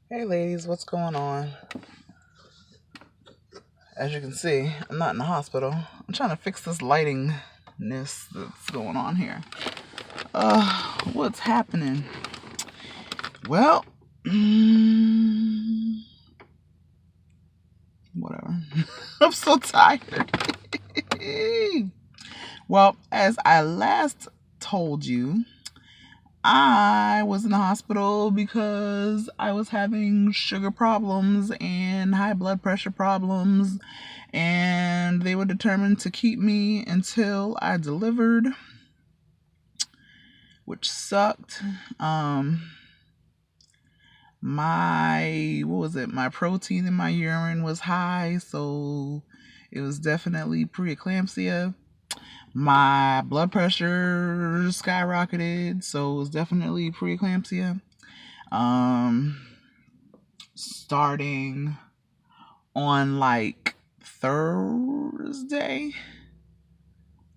Hey ladies, what's going on? As you can see, I'm not in the hospital. I'm trying to fix this lightingness that's going on here. What's happening? Well, whatever. I'm so tired. Well, as I last told you, I was in the hospital because I was having sugar problems and high blood pressure problems, and they were determined to keep me until I delivered, which sucked. My protein in my urine was high, so it was definitely preeclampsia. My blood pressure skyrocketed, so it was definitely preeclampsia. Starting on like Thursday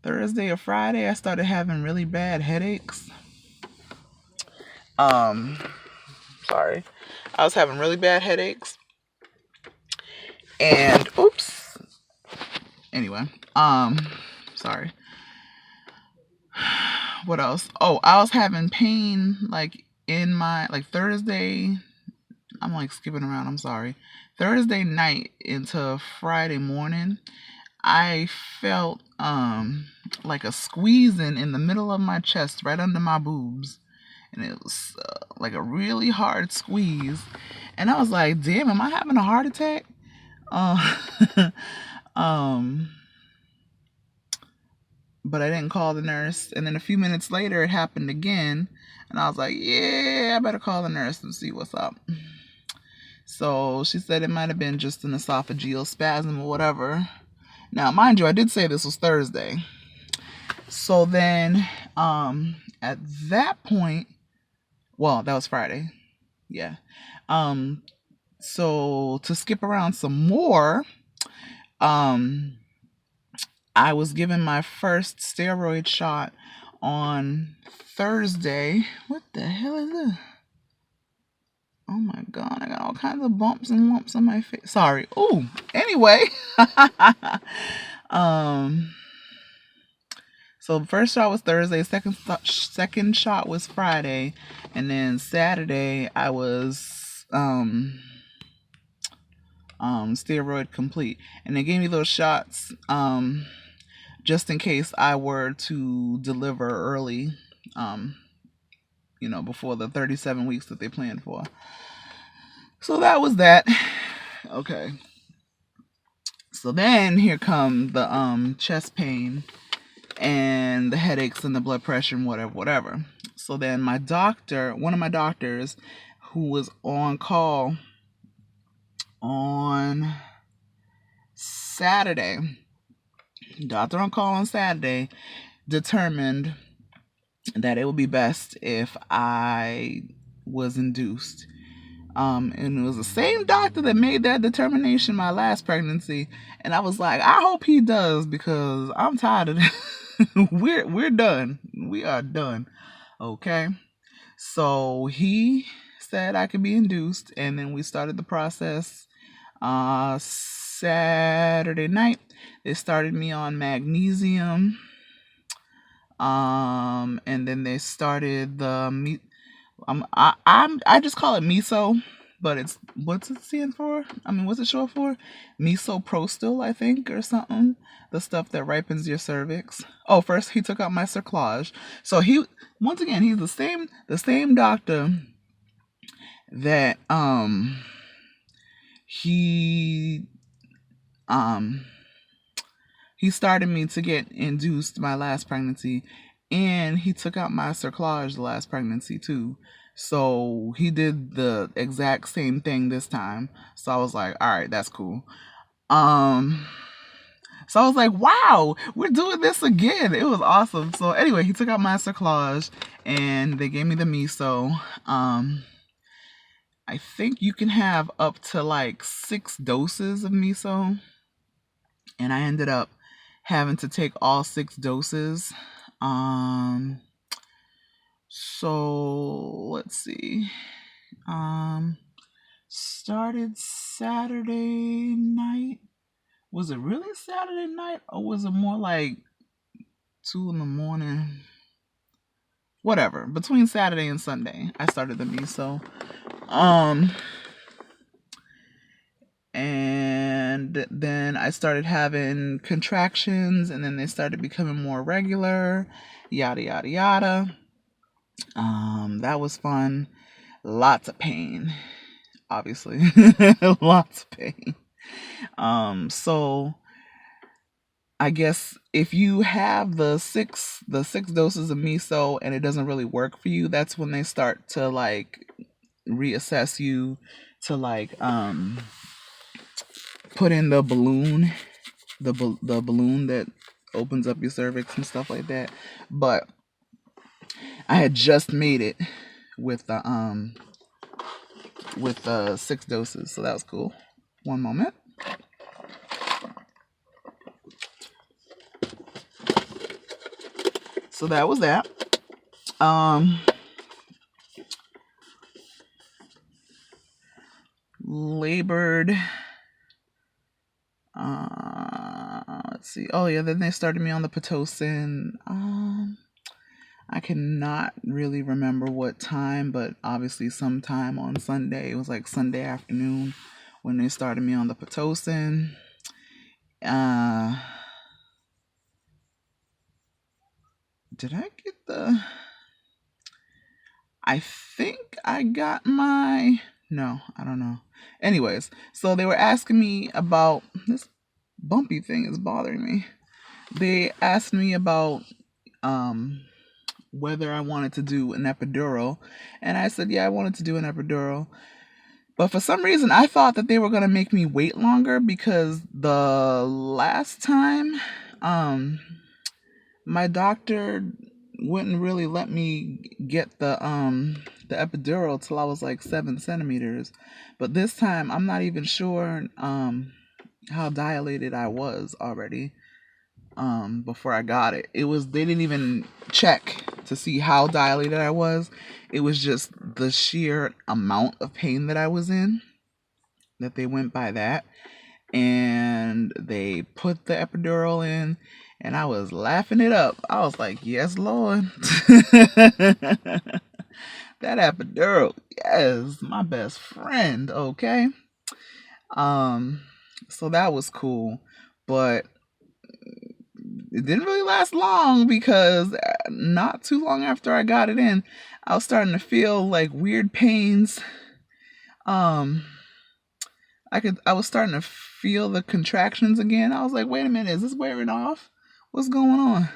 or Friday, I started having really bad headaches. Um, Sorry. I was having really bad headaches. And oops. Anyway, sorry. What else? Oh, I was having pain like in my like Thursday. I'm like skipping around. I'm sorry. Thursday night into Friday morning, I felt like a squeezing in the middle of my chest, right under my boobs, and it was like a really hard squeeze. And I was like, "Damn, am I having a heart attack?" Uh, um, but I didn't call the nurse. And then a few minutes later, it happened again, and I was like, "Yeah, I better call the nurse and see what's up." So she said it might have been just an esophageal spasm or whatever. Now, mind you, I did say this was Thursday. So then, at that point, well, that was Friday. Yeah. Um, so to skip around some more, um, I was given my first steroid shot on Thursday. What the hell is this? Oh my god, I got all kinds of bumps and lumps on my face. Sorry. Ooh. Anyway. um So the first shot was Thursday, second shot was Friday, and then Saturday I was steroid complete. And they gave me those shots just in case I were to deliver early, before the 37 weeks that they planned for. So that was that. Okay. So then here come the chest pain and the headaches and the blood pressure and whatever. So then one of my doctors who was on call on Saturday, determined that it would be best if I was induced. And it was the same doctor that made that determination my last pregnancy. And I was like, I hope he does, because I'm tired of this. We're done. We are done. Okay. So he said I could be induced, and then we started the process. Saturday night, they started me on magnesium. And then they started the meat. I just call it miso, but what's it stand for? I mean, what's it short for? Misoprostol, I think, or something. The stuff that ripens your cervix. Oh, first he took out my cerclage. So once again, he's the same doctor that he um he started me to get induced my last pregnancy, and he took out my cerclage the last pregnancy too. So he did the exact same thing this time. So I was like, all right, that's cool. Um, so I was like, wow, we're doing this again. It was awesome. So anyway, he took out my cerclage and they gave me the miso. I think you can have up to like 6 doses of miso, and I ended up having to take all 6 doses. So let's see. Um, started Saturday night. Was it really Saturday night, or was it more like 2 in the morning? Whatever. Between Saturday and Sunday, I started the miso. And then I started having contractions, and then they started becoming more regular. Yada yada yada. That was fun. Lots of pain, obviously. Lots of pain. So I guess if you have the six doses of miso and it doesn't really work for you, that's when they start to like reassess you to like put in the balloon, the balloon that opens up your cervix and stuff like that. But I had just made it with the 6 doses, so that was cool. One moment. So that was that. Labored. Let's see. Oh yeah, then they started me on the Pitocin. I cannot really remember what time, but obviously sometime on Sunday. It was like Sunday afternoon when they started me on the Pitocin. Did I get the... I think I got my... No, I don't know. Anyways, so they were asking me about... This bumpy thing is bothering me. They asked me about whether I wanted to do an epidural. And I said, yeah, I wanted to do an epidural. But for some reason, I thought that they were going to make me wait longer, because the last time, my doctor wouldn't really let me get the epidural till I was like 7 centimeters. But this time, I'm not even sure how dilated I was already before I got it. They didn't even check to see how dilated I was. It was just the sheer amount of pain that I was in, that they went by that. And they put the epidural in, and I was laughing it up. I was like, yes, Lord. That epidural, yes, my best friend, okay? So that was cool. But it didn't really last long, because not too long after I got it in, I was starting to feel like weird pains. I was starting to feel the contractions again. I was like, wait a minute, is this wearing off? What's going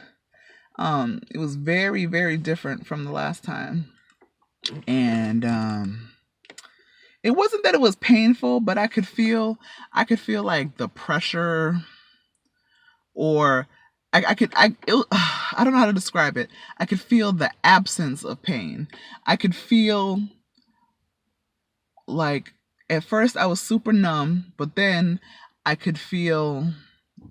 on? It was very, very different from the last time. And it wasn't that it was painful, but I could feel like the pressure, or I don't know how to describe it. I could feel the absence of pain. I could feel like, at first I was super numb, but then I could feel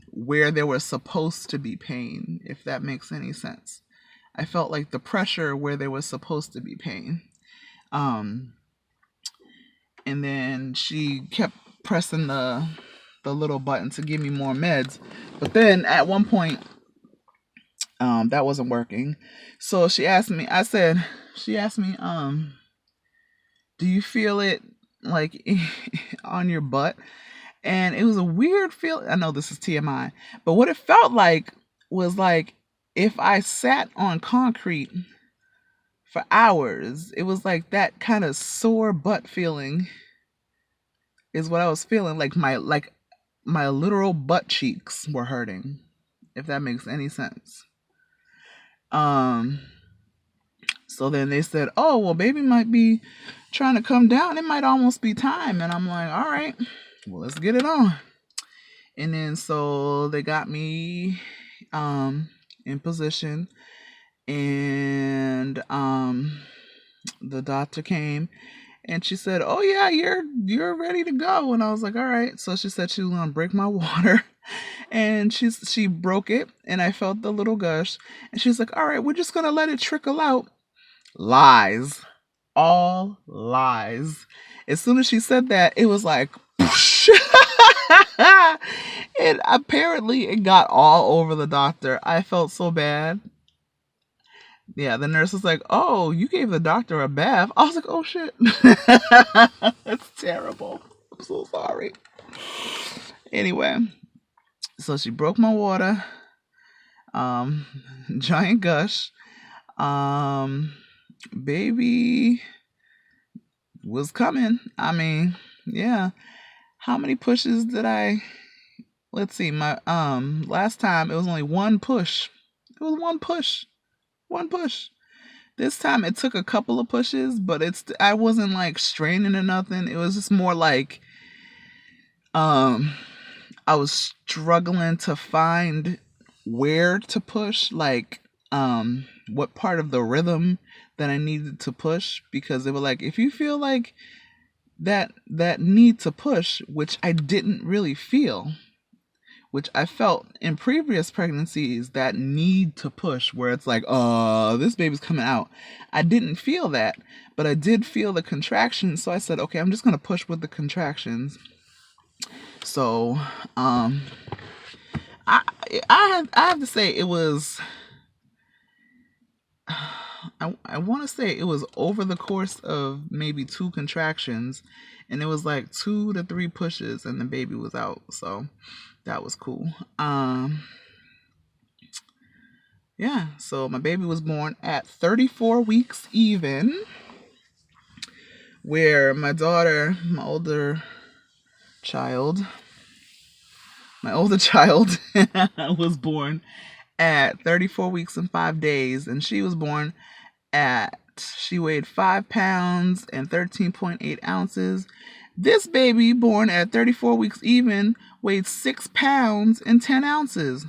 where there was supposed to be pain, if that makes any sense. I felt like the pressure where there was supposed to be pain. And then she kept pressing the little button to give me more meds. But then at one point, that wasn't working. So she asked me, do you feel it like on your butt? And it was a weird feel. I know this is TMI, but what it felt like was like if I sat on concrete for hours. It was like that kind of sore butt feeling is what I was feeling. Like my literal butt cheeks were hurting, if that makes any sense. So then they said, oh, well, baby might be trying to come down. It might almost be time. And I'm like, all right, well, let's get it on. And then so they got me in position, and the doctor came, and she said, oh yeah, you're ready to go. And I was like, all right. So she said she was gonna break my water. And she broke it, and I felt the little gush, and she's like, all right, we're just gonna let it trickle out. Lies. all lies. As soon as she said that, it was like, and apparently it got all over the doctor. I felt so bad. Yeah, the nurse was like, "Oh, you gave the doctor a bath." I was like, "Oh shit." That's terrible. I'm so sorry. Anyway, so she broke my water. Um Giant gush. Um Baby was coming. I mean, yeah. How many pushes did I let's see, my last time it was only one push. It was one push. One push. This time it took a couple of pushes, but I wasn't like straining or nothing. It was just more like um I was struggling to find where to push, like what part of the rhythm that I needed to push, because they were like, if you feel like that need to push, which I didn't really feel, which I felt in previous pregnancies, that need to push where it's like, this baby's coming out. I didn't feel that, but I did feel the contractions. So I said, okay, I'm just going to push with the contractions. So, I, I have to say it was, I want to say it was over the course of maybe 2 contractions, and it was like 2 to 3 pushes and the baby was out. So that was cool. Yeah, so my baby was born at 34 weeks even, where my daughter, child, my older child was born at 34 weeks and 5 days, and she was born she weighed 5 pounds and 13.8 ounces. This baby, born at 34 weeks even, weighed 6 pounds and 10 ounces.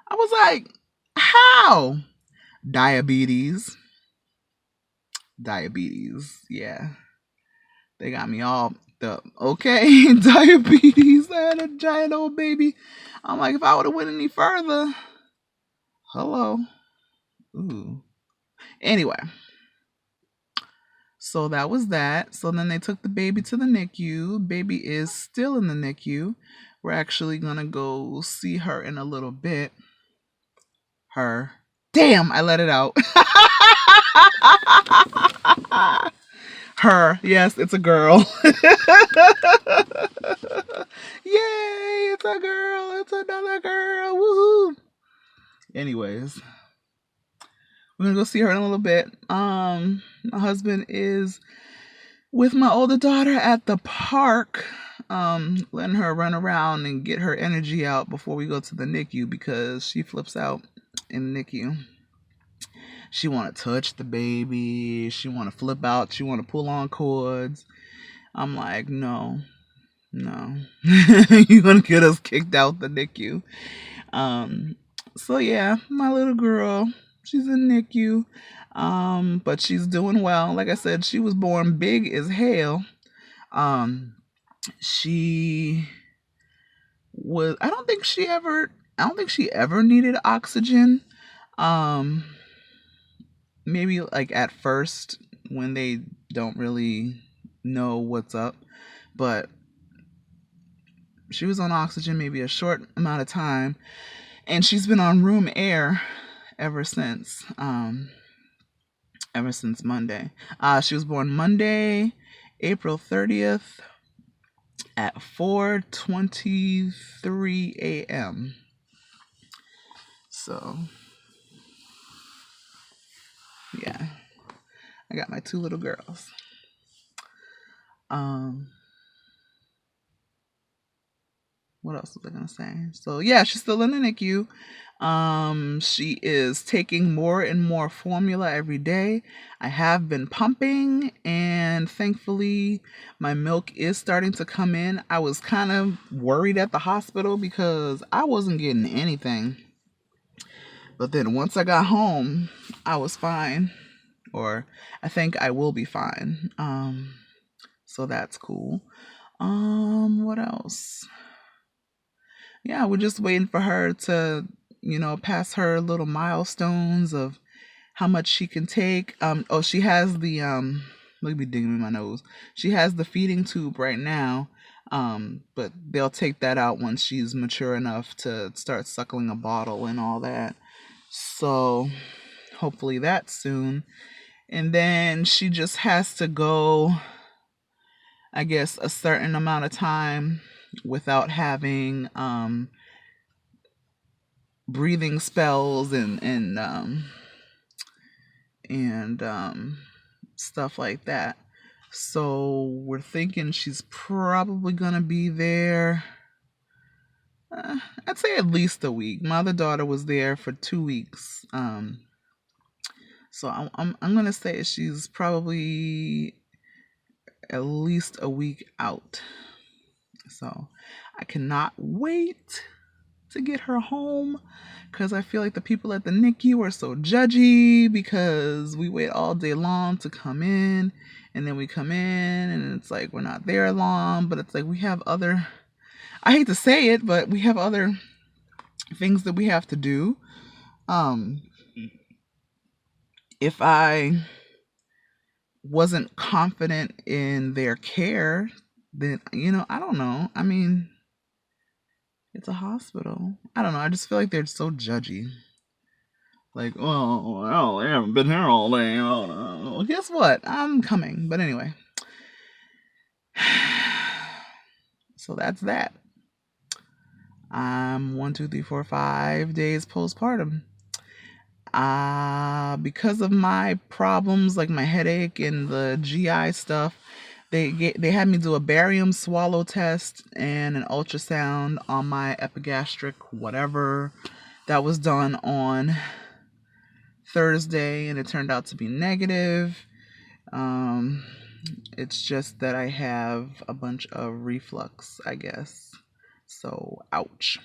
I was like, how? Diabetes. Yeah. They got me all okay. Diabetes. I had a giant old baby. I'm like, if I would have went any further. Hello. Ooh. Anyway. So that was that. So then they took the baby to the NICU. Baby is still in the NICU. We're actually going to go see her in a little bit. Her. Damn, I let it out. Her. Yes, it's a girl. Yay, it's a girl. It's another girl. Woohoo. Anyways, we're going to go see her in a little bit. My husband is with my older daughter at the park, letting her run around and get her energy out before we go to the NICU, because she flips out in the NICU. She want to touch the baby. She want to flip out. She want to pull on cords. I'm like, no. You're going to get us kicked out the NICU. So yeah, my little girl, she's in NICU. But she's doing well. Like I said, she was born big as hell. She was, I don't think she ever needed oxygen. Maybe like at first when they don't really know what's up, but she was on oxygen maybe a short amount of time, and she's been on room air ever since. Ever since Monday. She was born Monday, April 30th at 4:23 a.m. So, yeah. I got my 2 little girls. What else was I gonna say? So yeah, she's still in the NICU. She is taking more and more formula every day. I have been pumping, and thankfully my milk is starting to come in. I was kind of worried at the hospital because I wasn't getting anything. But then once I got home, I was fine. Or I think I will be fine. So that's cool. What else? Yeah, we're just waiting for her to, pass her little milestones of how much she can take. Oh, she has the look me digging in my nose. She has the feeding tube right now. But they'll take that out once she's mature enough to start suckling a bottle and all that. So hopefully that soon. And then she just has to go, I guess, a certain amount of time without having breathing spells and stuff like that. So we're thinking she's probably gonna be there. I'd say at least a week. My other daughter was there for 2 weeks. So I'm gonna say she's probably at least a week out. So I cannot wait to get her home, because I feel like the people at the NICU are so judgy because we wait all day long to come in, and then we come in and it's like we're not there long, but it's like we have other, I hate to say it, but we have other things that we have to do. If I wasn't confident in their care, then, I don't know. I mean, it's a hospital. I don't know. I just feel like they're so judgy. Like, oh, well, they haven't been here all day. Oh, no. Well, guess what? I'm coming. But anyway. So that's that. I'm 1, 2, 3, 4, 5 days postpartum. Because of my problems, like my headache and the GI stuff, they had me do a barium swallow test and an ultrasound on my epigastric whatever. That was done on Thursday, and it turned out to be negative. It's just that I have a bunch of reflux, I guess. So, ouch.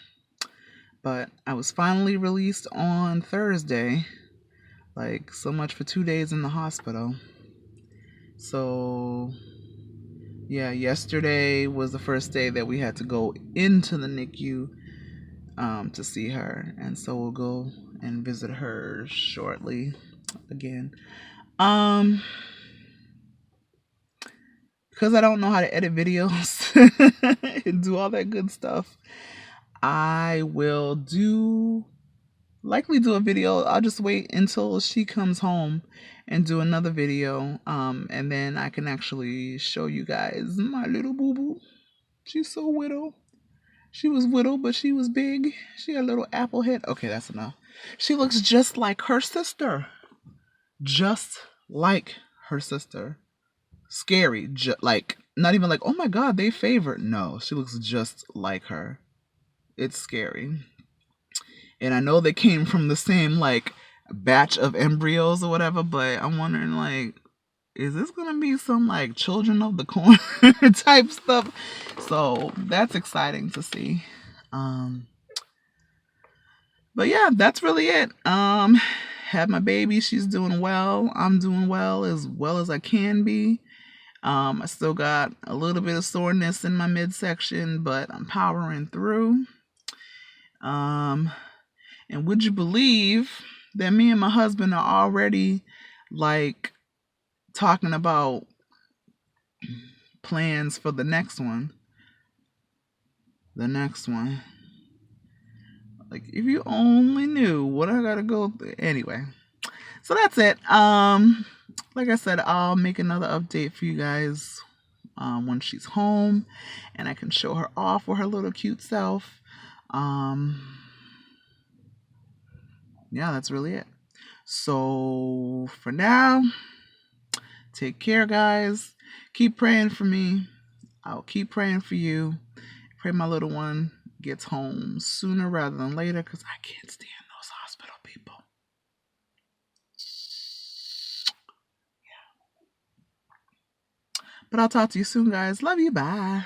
But I was finally released on Thursday. Like, so much for 2 days in the hospital. So, yeah, yesterday was the first day that we had to go into the NICU to see her. And so we'll go and visit her shortly again. Because I don't know how to edit videos and do all that good stuff, I will likely do a video. I'll just wait until she comes home and do another video. And then I can actually show you guys my little boo-boo. She's so little. She was little, but she was big. She had a little apple head. Okay, that's enough. She looks just like her sister. Just like her sister. Scary. Like, not even like, oh my God, they favored. No, she looks just like her. It's scary. And I know they came from the same, like, batch of embryos or whatever, but I'm wondering, like, is this going to be some, like, Children of the Corn type stuff? So that's exciting to see. But yeah, that's really it. Had my baby. She's doing well. I'm doing well as I can be. I still got a little bit of soreness in my midsection, but I'm powering through. And would you believe that me and my husband are already, like, talking about plans for the next one? Like, if you only knew what I gotta go through. Anyway, so that's it. Like I said, I'll make another update for you guys when she's home and I can show her off with her little cute self. Yeah, that's really it. So for now, take care, guys. Keep praying for me. I'll keep praying for you. Pray my little one gets home sooner rather than later, because I can't stand those hospital people. Yeah. But I'll talk to you soon, guys. Love you. Bye.